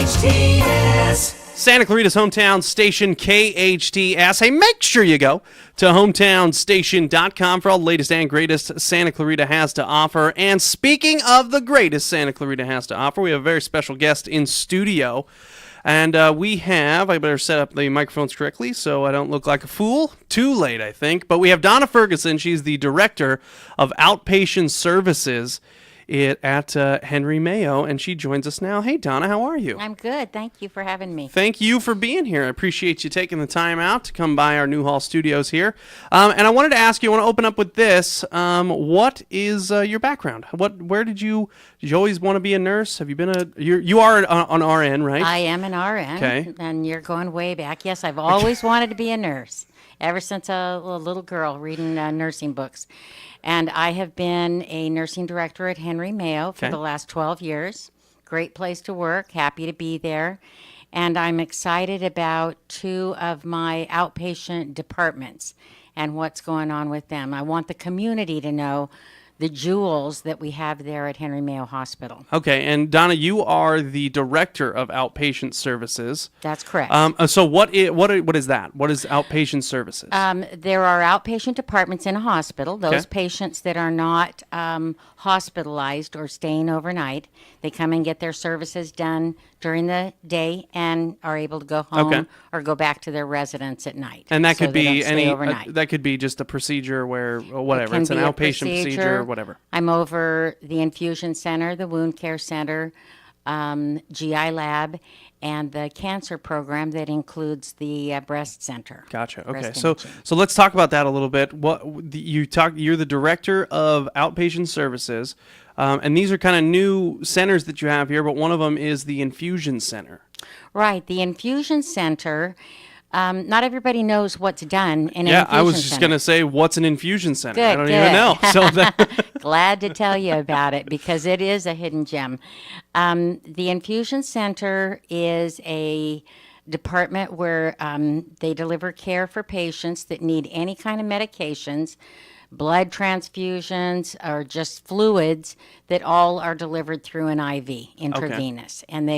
KHTS. Santa Clarita's hometown station, KHTS. Hey, make sure you go to hometownstation.com for all the latest and greatest Santa Clarita has to offer. And speaking of the greatest Santa Clarita has to offer, we have a very special guest in studio. And I better set up the microphones correctly so I don't look like a fool. Too late, I think. But we have Donna Ferguson. She's the Director of Outpatient Services at Henry Mayo, and she joins us now. Hey, Donna, how are you? I'm good. Thank you for having me. Thank you for being here. I appreciate you taking the time out to come by our Newhall studios here. And I wanted to ask you, I want to open up with this. What is your background? Where did you always want to be a nurse? Have you been you are an RN, right? I am an RN. Okay. And you're going way back. Yes, I've always wanted to be a nurse, ever since a little girl reading nursing books. And I have been a nursing director at Henry Mayo for the last 12 years. Great place to work. Happy to be there. And I'm excited about 2 of my outpatient departments and what's going on with them. I want the community to know the jewels that we have there at Henry Mayo Hospital. Okay, and Donna, you are the Director of Outpatient Services. That's correct. So what is that? What is Outpatient Services? There are outpatient departments in a hospital. Those patients that are not hospitalized or staying overnight, they come and get their services done during the day and are able to go home or go back to their residence at night. And that could be that could be just a procedure where whatever. It's an outpatient procedure or whatever. I'm over the Infusion Center, the Wound Care Center, GI Lab, and the cancer program that includes the breast center. Gotcha. Okay. So let's talk about that a little bit. You're the Director of Outpatient Services, and these are kind of new centers that you have here, but one of them is the Infusion Center. Right. The Infusion Center. Not everybody knows what's done in an infusion center. Yeah, I was just going to say, what's an infusion center? Good, I don't even know. So glad to tell you about it because it is a hidden gem. The Infusion Center is a department where they deliver care for patients that need any kind of medications, blood transfusions, or just fluids that all are delivered through an IV, intravenous. And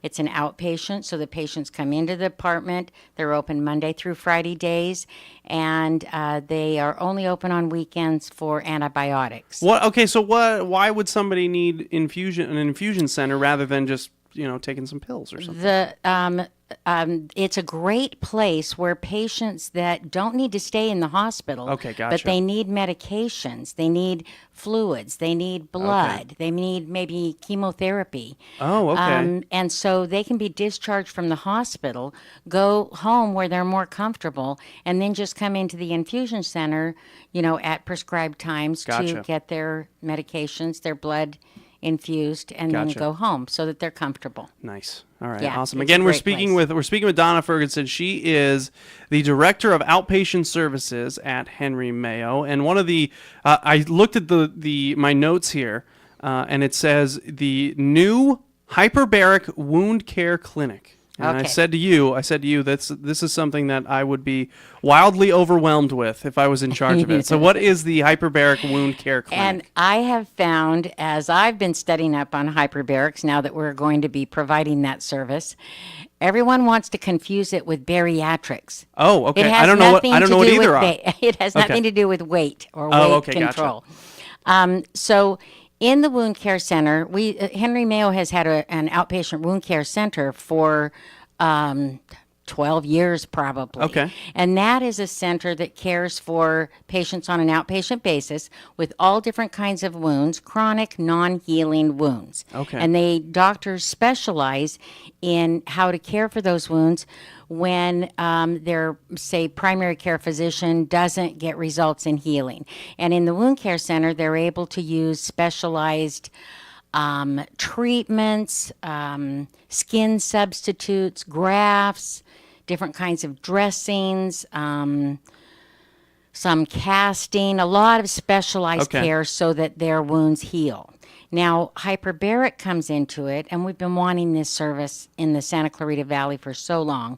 it's an outpatient, so the patients come into the department. They're open Monday through Friday days, and they are only open on weekends for antibiotics. Why would somebody need an infusion center rather than just taking some pills or something? It's a great place where patients that don't need to stay in the hospital, but they need medications, they need fluids, they need blood, they need maybe chemotherapy. Oh, okay. And so they can be discharged from the hospital, go home where they're more comfortable, and then just come into the infusion center, at prescribed times to get their medications, their blood infused, and then go home so that they're comfortable. Nice. All right. Awesome. Again, we're speaking with Donna Ferguson. She is the Director of Outpatient Services at Henry Mayo. And one of the I looked at my notes here, and it says the new Hyperbaric Wound Care Clinic. And I said to you, this is something that I would be wildly overwhelmed with if I was in charge of it. So what is the Hyperbaric Wound Care Clinic? And I have found, as I've been studying up on hyperbarics, now that we're going to be providing that service, everyone wants to confuse it with bariatrics. Oh, okay. I don't know what either are. It has nothing to do with weight or weight control. So in the Wound Care Center, Henry Mayo has had an outpatient wound care center for 12 years probably. Okay. And that is a center that cares for patients on an outpatient basis with all different kinds of wounds, chronic, non-healing wounds. Okay. And doctors specialize in how to care for those wounds when their, say, primary care physician doesn't get results in healing. And in the wound care center, they're able to use specialized treatments, skin substitutes, grafts, different kinds of dressings, some casting, a lot of specialized care so that their wounds heal. Now, Hyperbaric comes into it, and we've been wanting this service in the Santa Clarita Valley for so long.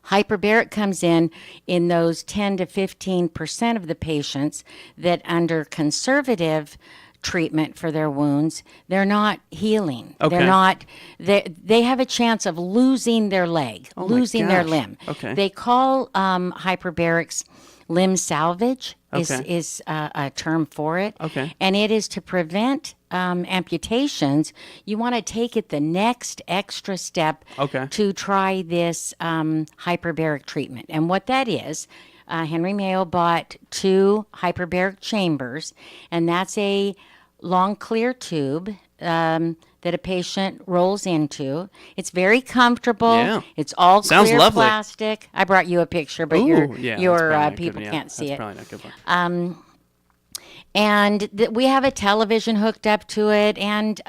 Hyperbaric comes in those 10 to 15% of the patients that under conservative treatment for their wounds, they're not healing. Okay. They're not, they have a chance of losing their leg, Oh my losing their gosh. limb. Okay. They call hyperbarics limb salvage Okay. is a term for it. Okay. And it is to prevent amputations. You want to take it the next extra step Okay. to try this hyperbaric treatment. And what that is, Henry Mayo bought 2 hyperbaric chambers, and that's a long clear tube that a patient rolls into. It's very comfortable. Yeah. It's all Sounds clear lovely. plastic. I brought you a picture, but Ooh, your yeah, your that's probably not people good. Yeah, can't see that's it. probably not good one. And we have a television hooked up to it, and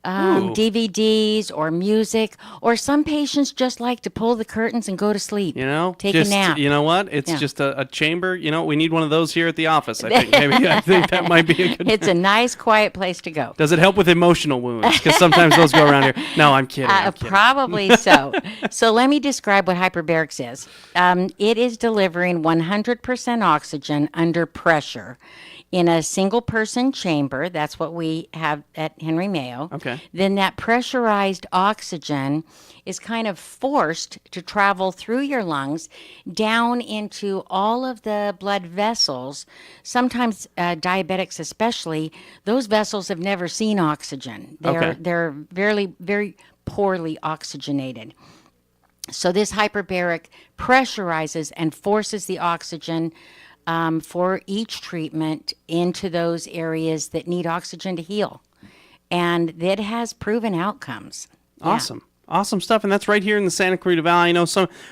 Ooh. DVDs or music, or some patients just like to pull the curtains and go to sleep. You know, take just, a nap. You know what? It's Yeah. just a chamber. You know, we need one of those here at the office. I think I think that might be a good. It's a nice, quiet place to go. Does it help with emotional wounds? Because sometimes those go around here. No, I'm kidding. I'm kidding. Probably so. So let me describe what hyperbarics is. It is delivering 100% oxygen under pressure in a single person chamber. That's what we have at Henry Mayo. Okay. Then that pressurized oxygen is kind of forced to travel through your lungs down into all of the blood vessels. Sometimes diabetics especially, those vessels have never seen oxygen. They're very poorly oxygenated. So this hyperbaric pressurizes and forces the oxygen for each treatment into those areas that need oxygen to heal. And that has proven outcomes. Yeah. Awesome. Awesome stuff, and that's right here in the Santa Clarita Valley. I know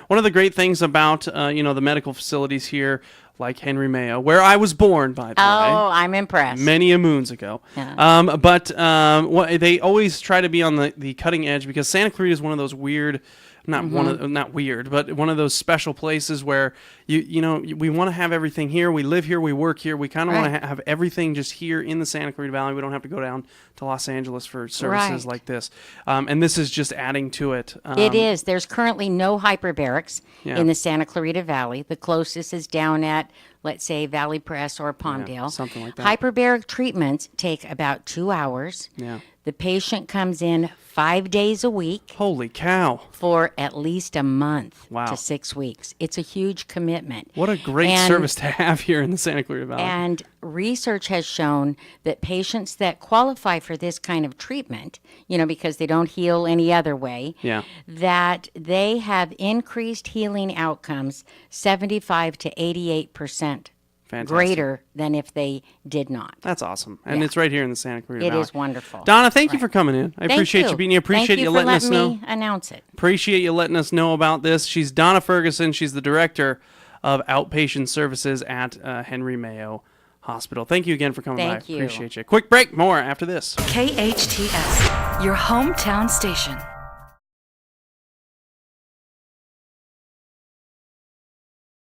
one of the great things about the medical facilities here, like Henry Mayo, where I was born, by the way. Oh, I'm impressed. Many a moons ago. Yeah. They always try to be on the cutting edge, because Santa Clarita is one of those weird, not weird, but one of those special places where we want to have everything here. We live here, we work here. We kind of want to have everything just here in the Santa Clarita Valley. We don't have to go down to Los Angeles for services like this. And this is just adding to it. It is. There's currently no hyperbarics Yeah. in the Santa Clarita Valley. The closest is down at, let's say, Valley Press or Palmdale. something like that. Hyperbaric treatments take about 2 hours. Yeah. The patient comes in 5 days a week Holy cow. for at least a month Wow. to 6 weeks. It's a huge commitment. What a great service to have here in the Santa Clarita Valley. And research has shown that patients that qualify for this kind of treatment, because they don't heal any other way, Yeah. that they have increased healing outcomes 75 to 88% Fantastic. greater than if they did not. That's awesome. And Yeah. it's right here in the Santa Clarita It Valley. is wonderful. Donna, thank you for coming in. I Thank appreciate you being here. Appreciate Thank you for letting us know. me announce it. Appreciate you letting us know about this. She's Donna Ferguson. She's the Director of Outpatient Services at Henry Mayo Hospital. Thank you again for coming by. Thank you. Appreciate you. Quick break. More after this. KHTS, your hometown station.